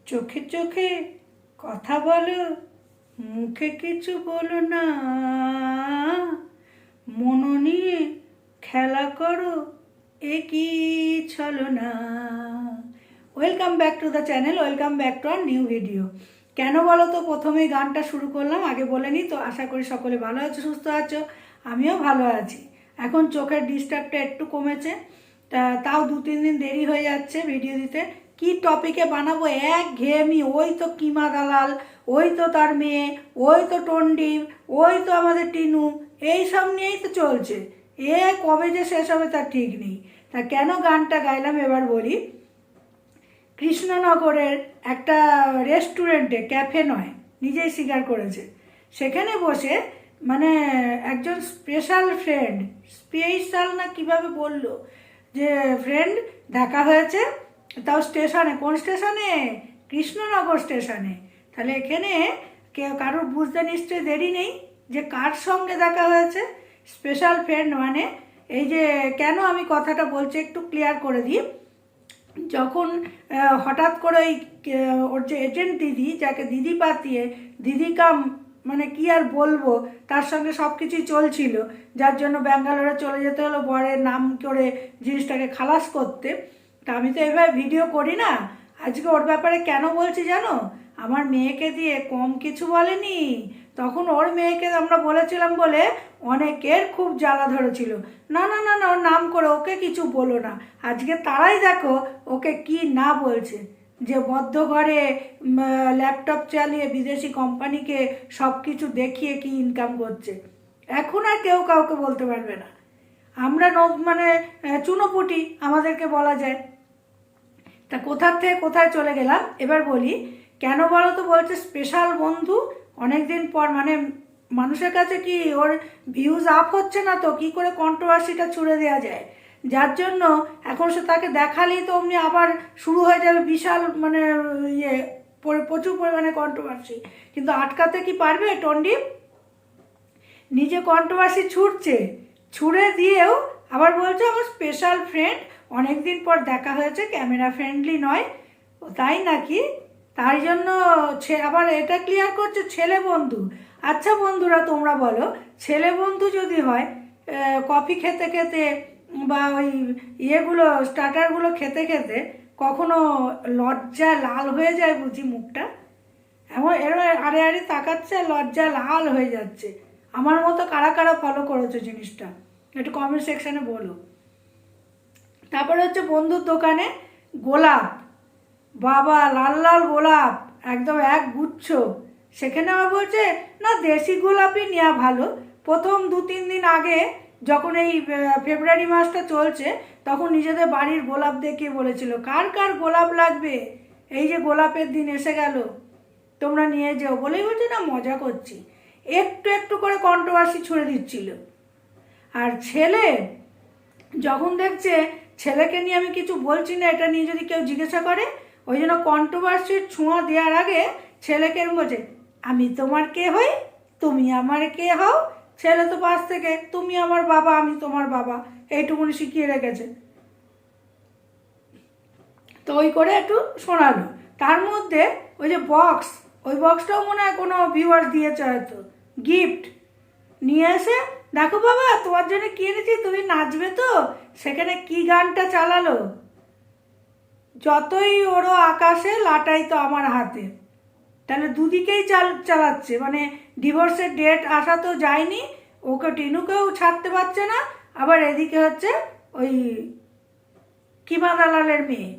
চোখে চোখে কথা বলো, মুখে কিছু বলো না, মন নিয়ে খেলা করো, এ কি ছলনা। Welcome back to the channel, welcome back to our new video. কেন বলো তো প্রথমেই গানটা শুরু করলাম, আগে বলে নিই তো। আশা করি সকলে ভালো আছো, সুস্থ আছো, আমিও ভালো আছি। এখন চোখের ডিস্টার্বটা একটু কমেছে, তাও 2-3 দিন দেরি হয়ে যাচ্ছে ভিডিও দিতে। কি টপিকে বানাবো, এক ঘেয়েমি, ওই তো কিমা দালাল, ওই তো তার মেয়ে, ওই তো টন্ডিপ, ওই তো আমাদের টিনু, এই সব নিয়েই তো চলছে। এ কবে যে শেষ হবে তার ঠিক নেই। তা কেন গানটা গাইলাম এবার বলি। কৃষ্ণনগরের একটা রেস্টুরেন্টে, ক্যাফে নয়, নিজেই স্বীকার করেছে, সেখানে বসে মানে একজন স্পেশাল না কিভাবে বলল, যে ফ্রেন্ড দেখা হয়েছে, তাও স্টেশনে। কোন স্টেশনে? কৃষ্ণনগর স্টেশনে। তাহলে এখানে কারোর বুঝতে নিশ্চয়ই দেরি নেই যে কার সঙ্গে দেখা হয়েছে। স্পেশাল ফ্রেন্ড মানে এই যে, কেন আমি কথাটা বলছি একটু ক্লিয়ার করে দিই। যখন হঠাৎ করে ওর যে এজেন্ট দিদি, যাকে দিদি পাতিয়ে, দিদি কাম মানে কি আর বলবো, তার সঙ্গে সব কিছুই চলছিল, যার জন্য ব্যাঙ্গালোরে চলে যেতে হলো বরের নাম করে জিনিসটাকে খালাস করতে। তা আমি তো এভাবে ভিডিও করি না। আজকে ওর ব্যাপারে কেন বলছি জানো? আমার মেয়েকে দিয়ে কম কিছু বলেনি। তখন ওর মেয়েকে আমরা বলেছিলাম বলে অনেকের খুব জ্বালা ধরেছিল। না না না না, ওর নাম করে ওকে কিছু বলো না। আজকে তারাই দেখো ওকে কি না বলছে, যে বদ্ধ ঘরে ল্যাপটপ চালিয়ে বিদেশি কোম্পানিকে সব কিছু দেখিয়ে কি ইনকাম করছে। এখন আর কেউ কাউকে বলতে পারবে না। আমরা মানে চুনোপুটি, আমাদেরকে বলা যায়। তা কোথার থেকে কোথায় চলে গেলাম এবার বলি। কেন বলো তো বলছে স্পেশাল বন্ধু, অনেকদিন পর, মানে মানুষের কাছে কি ওর ভিউজ আপ হচ্ছে না তো কি করে কন্ট্রোভার্সিটা ছুড়ে দেওয়া যায়, যার জন্য এখন সে তাকে দেখালেই তো অমনি আবার শুরু হয়ে যাবে বিশাল মানে ইয়ে, প্রচুর পরিমাণে কন্ট্রোভার্সি। কিন্তু আটকাতে কি পারবে টন্ডি? নিজে কন্ট্রোভার্সি ছুটছে, ছুড়ে দিয়েও আবার বলছে আমার স্পেশাল ফ্রেন্ড, অনেকদিন পর দেখা হয়েছে, ক্যামেরা ফ্রেন্ডলি নয় ও, তাই নাকি? তাই জন্য আবার এটা ক্লিয়ার করছে ছেলে বন্ধু। আচ্ছা বন্ধুরা তোমরা বলো, ছেলে বন্ধু যদি হয়, কফি খেতে খেতে বা ওই ইয়েগুলো স্টার্টারগুলো খেতে খেতে কখনো লজ্জায় লাল হয়ে যায় বুঝি মুখটা? এমন এরম আড়ে আড়ে তাকাচ্ছে, লজ্জা লাল হয়ে যাচ্ছে। আমার মতো কারা কারা ফলো করেছো জিনিসটা একটু কমেন্ট সেকশানে বলো। তারপরে হচ্ছে বন্ধুর দোকানে গোলাপ, বাবা লাল লাল গোলাপ একদম এক গুচ্ছ। সেখানে আবার বলছে না দেশি গোলাপই নেওয়া ভালো। প্রথম 2-3 দিন আগে যখন এই ফেব্রুয়ারি মাসটা চলছে, তখন নিজেদের বাড়ির গোলাপ দেখিয়ে বলেছিল কার কার গোলাপ লাগবে, এই যে গোলাপের দিন এসে গেল, তোমরা নিয়ে যাও বলেই বলছে না মজা করছি। একটু একটু করে কন্ট্রোভার্সি ছুড়ে দিচ্ছিল। আর ছেলে যখন দেখছে ছেলেকে নিয়ে আমি কিছু বলছি না, এটা নিয়ে যদি কেউ জিজ্ঞাসা করে, ওই জন্য কন্ট্রোভার্সির ছোঁয়া দেওয়ার আগে ছেলেকে বলছে আমি তোমার কে হই, তুমি আমার কে হও। ছেলে তো পাশ থেকে তুমি আমার বাবা, আমি তোমার বাবা, এইটুকুনি শিখিয়ে রেখেছে। তো ওই করে একটু শোনালো। তার মধ্যে ওই যে বক্স, ওই বক্সটাও মনে হয় কোনো ভিউয়ার্স দিয়েছে হয়তো, গিফট নিয়ে এসে দেখো বাবা তোমার জন্য কি এনেছি, তুমি নাচবে তো। সেখানে কি গানটা চালালো, যতই ওরও আকাশে লাটাই তো আমার হাতে। তাহলে দুদিকেই চালাচ্ছে, মানে ডিভোর্সের ডেট আসা তো যায়নি, ওকে টিনুকেও ছাড়তে পারছে না, আবার এদিকে হচ্ছে ওই কিমা দালালের মেয়ে।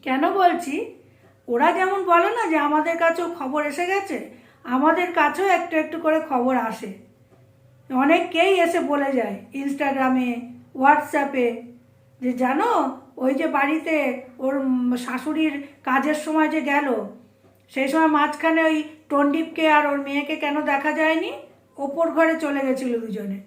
কেন বলছি, ওরা যেমন বলে না যে আমাদের কাছেও খবর এসে গেছে, আমাদের কাছেও একটু একটু করে খবর আসে। অনেককেই এসে বলে যায় ইনস্টাগ্রামে, হোয়াটসঅ্যাপে, যে জানো ওই যে বাড়িতে ওর শাশুড়ির কাজের সময় যে গেল, সেই সময় মাঝখানে ওই টন্ডিপকে আর ওর মেয়েকে কেন দেখা যায়নি, ওপর ঘরে চলে গেছিল দুজনে।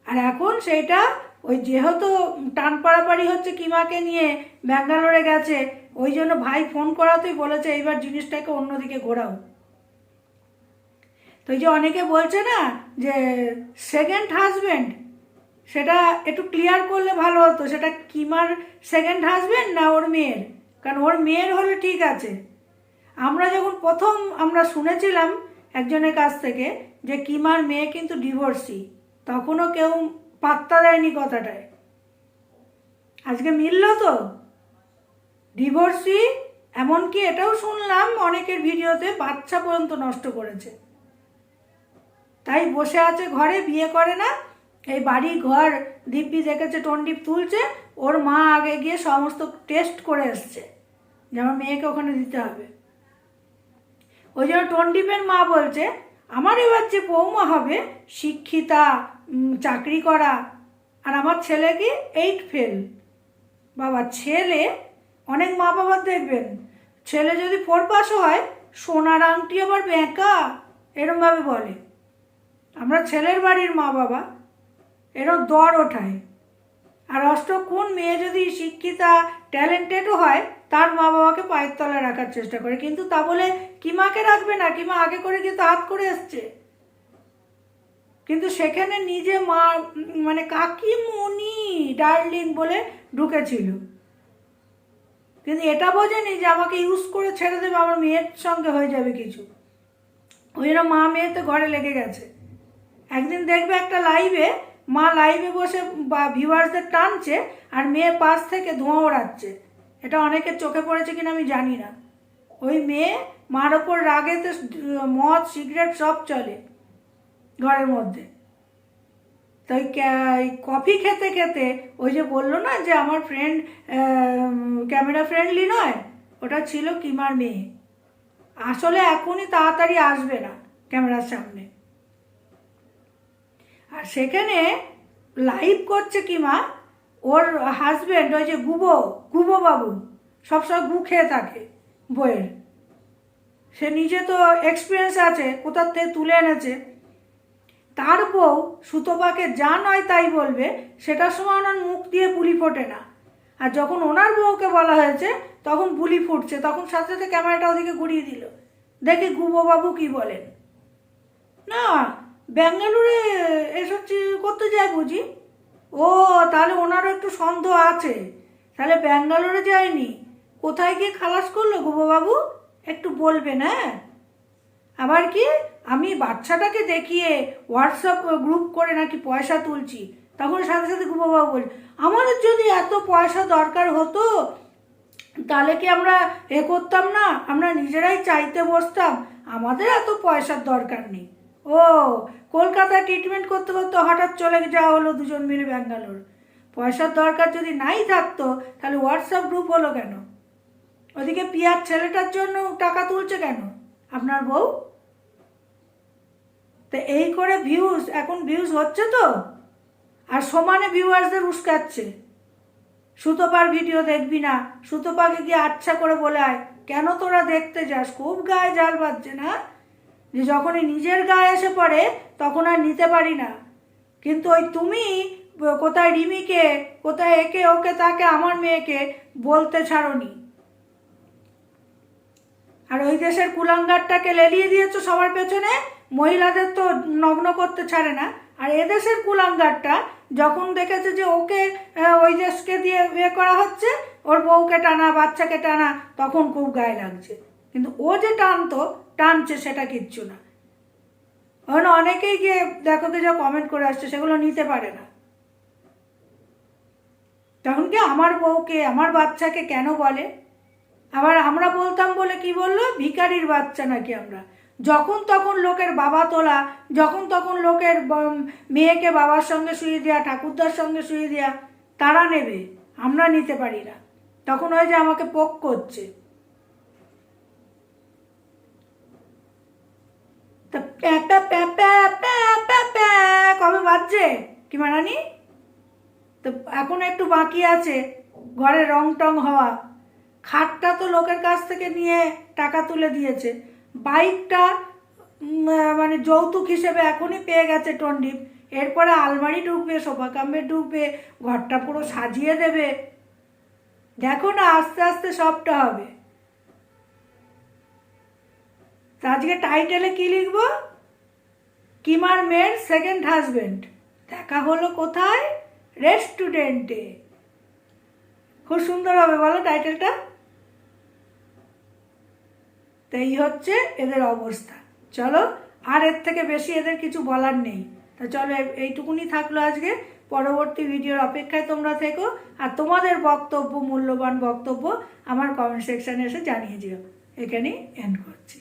আর এখন সেইটা ওই যেহেতু টান পাড়াপাড়ি হচ্ছে কিমাকে নিয়ে, ব্যাঙ্গালোরে গেছে, ওই জন্য ভাই ফোন করাতেই বলেছে এইবার জিনিসটাকে অন্যদিকে ঘোরাও। তো এই যে অনেকে বলছে না যে সেকেন্ড হাজব্যান্ড, সেটা একটু ক্লিয়ার করলে ভালো হতো, সেটা কিমার সেকেন্ড হাজব্যান্ড না ওর মেয়ের, কারণ ওর মেয়ের হলে ঠিক আছে। আমরা যখন প্রথম আমরা শুনেছিলাম একজনের কাছ থেকে যে কিমার মেয়ে কিন্তু ডিভোর্সি, তখনও কেউ পাত্তা দেয়নি কথাটায়। আজকে মিলল তো ডিভোর্সি, এমনকি এটাও শুনলাম অনেকের ভিডিওতে বাচ্চা পর্যন্ত নষ্ট করেছে। তাই বসে আছে ঘরে, বিয়ে করে না। এই বাড়ি ঘর দিব্যি দেখেছে টন্ডিপ তুলছে, ওর মা আগে গিয়ে সমস্ত টেস্ট করে এসছে যে আমার মেয়েকে ওখানে দিতে হবে। ওই জন্য টন্ডিপের মা বলছে আমার এবার যে বৌমা হবে শিক্ষিতা, চাকরি করা, আর আমার ছেলে কি 8 ফেল। বাবা, ছেলে অনেক মা বাবার দেখবেন ছেলে যদি 4 পাসও হয় সোনার আংটি আবার বেঁকা, এরমভাবে বলে। আমরা ছেলের বাড়ির মা বাবা এরম দর ওঠায়। আর অষ্টক্ষণ মেয়ে যদি শিক্ষিতা ট্যালেন্টেডও হয় তার মা বাবাকে পায়ের তলায় রাখার চেষ্টা করে, কিন্তু তা বলে কিমাকে রাখবে না। কিমা আগে করে কিন্তু হাত করে এসছে, কিন্তু সেখানে নিজে মা মানে কাকিমণি ডার্লিং বলে ঢুকেছিল, কিন্তু এটা বোঝেনি যে আমাকে ইউজ করে ছেড়ে দেবে, আমার মেয়ের সঙ্গে হয়ে যাবে কিছু। ওই জন্য মা মেয়ে তো ঘরে লেগে গেছে। একদিন দেখবে একটা লাইভে মা লাইভে বসে বা ভিউয়ার্সদের টানছে আর মেয়ে পাশ থেকে ধোঁয়া ওড়াচ্ছে। এটা অনেকের চোখে পড়েছে কিনা আমি জানি না। ওই মেয়ে মার ওপর রাগেতে মদ সিগারেট সব চলে ঘরের মধ্যে। তাই কফি খেতে খেতে ওই যে বললো না যে আমার ফ্রেন্ড ক্যামেরা ফ্রেন্ডলি নয়, ওটা ছিল কিমার মেয়ে। আসলে এখনই তাড়াতাড়ি আসবে না ক্যামেরার সামনে। আর সেখানে লাইভ করছে কিমা, ওর হাজব্যান্ড ওই যে গুবো বাবু সবসময় গু খেয়ে থাকে বইয়ের। সে নিজে তো এক্সপিরিয়েন্স আছে, কোথার থেকে তুলে এনেছে। তার বউ সুতপাকে যা নয় তাই বলবে, সেটার সময় ওনার মুখ দিয়ে বুলি ফোটে না। আর যখন ওনার বউকে বলা হয়েছে তখন বুলি ফুটছে, তখন সাথে সাথে ক্যামেরাটা ওদিকে ঘুরিয়ে দিল। দেখি গুবো বাবু কি বলেন। না, ব্যাঙ্গালোরে এসব করতে যায় বুঝি। ও তাহলে ওনারও একটু সন্দেহ আছে, তাহলে ব্যাঙ্গালোরে যায়নি, কোথায় গিয়ে খালাস করলো গুবো বাবু একটু বলবেন। হ্যাঁ, আবার কি আমি বাচ্চাটাকে দেখিয়ে হোয়াটসঅ্যাপ গ্রুপ করে নাকি পয়সা তুলছি, তখন সাথে সাথে গুবোবাবু বলছে আমাদের যদি এত পয়সা দরকার হতো তাহলে কি আমরা করতাম না, আমরা নিজেরাই চাইতে বসতাম, আমাদের এত পয়সার দরকার নেই। ও কলকাতায় ট্রিটমেন্ট করতে করতে হঠাৎ চলে যাওয়া হলো দুজন মিলে ব্যাঙ্গালোর। পয়সার দরকার যদি নাই থাকতো তাহলে হোয়াটসঅ্যাপ গ্রুপ হলো কেন? ওদিকে পিয়ার ছেলেটার জন্য টাকা তুলছে কেন আপনার বউ? তো এই করে ভিউজ, এখন ভিউজ হচ্ছে তো, আর সমানে ভিউয়ার্সদের উস্কাচ্ছে। সুতপার ভিডিও দেখবি না, সুতপাকে গিয়ে আচ্ছা করে বলে আয়, কেন তোরা দেখতে যাস? খুব গায়ে জাল বাজছে না, যে যখনই নিজের গায়ে এসে পড়ে তখন আর নিতে পারি না। কিন্তু ওই তুমি কোথায় রিমিকে, কোথায় একে ওকে তাকে আমার মেয়েকে বলতে ছাড়নি। আর ওই দেশের কুলাঙ্গারটাকে লেলিয়ে দিয়েছো সবার পেছনে, মহিলাদের তো নগ্ন করতে ছাড়ে না। আর এদেশের কুলাঙ্গারটা যখন দেখেছে যে ওকে ওই দেশকে দিয়ে বিয়ে করা হচ্ছে, ওর বউকে টানা বাচ্চাকে টানা, তখন খুব গায়ে লাগছে। কিন্তু ও যে টানছে সেটা কিচ্ছু না। এখন অনেকেই গিয়ে দেখো যা কমেন্ট করে আসছে সেগুলো নিতে পারে না। তখন কি আমার বউকে আমার বাচ্চাকে কেন বলে? আবার আমরা বলতাম বলে কি বললো, ভিখারির বাচ্চা নাকি আমরা। যখন তখন লোকের বাবা তোলা, যখন তখন লোকের মেয়েকে বাবার সঙ্গে শুয়ে দেওয়া, ঠাকুরদার সঙ্গে শুয়ে দেওয়া, তারা নেবে, আমরা নিতে পারি না। তখন ওই যে আমাকে পোক করছে। তা কবে বাজছে কি মানানি? তো এখন একটু বাকি আছে ঘরে রং টং হওয়া। খাটটা তো লোকের কাছ থেকে নিয়ে টাকা তুলে দিয়েছে, বাইকটা মানে যৌতুক হিসেবে এখনই পেয়ে গেছে টন্ডিপ। এরপরে আলমারি ঢুকবে, সোফা কাম্বে ঢুকবে, ঘরটা পুরো সাজিয়ে দেবে। দেখো না আস্তে আস্তে সবটা হবে। তা আজকে টাইটেলে কি লিখবো? কিমার মেয়ের সেকেন্ড হাজবেন্ড দেখা হলো কোথায়? রেস্টুরেন্টে। খুব সুন্দর হবে বলো টাইটেলটা? তো এই হচ্ছে এদের অবস্থা। চলো, আর এর থেকে বেশি এদের কিছু বলার নেই। তো চলো, এইটুকুনি থাকলো আজকে। পরবর্তী ভিডিওর অপেক্ষায় তোমরা থেকো, আর তোমাদের বক্তব্য, মূল্যবান বক্তব্য আমার কমেন্ট সেকশানে এসে জানিয়ে দিও। এখানেই এন্ড করছি।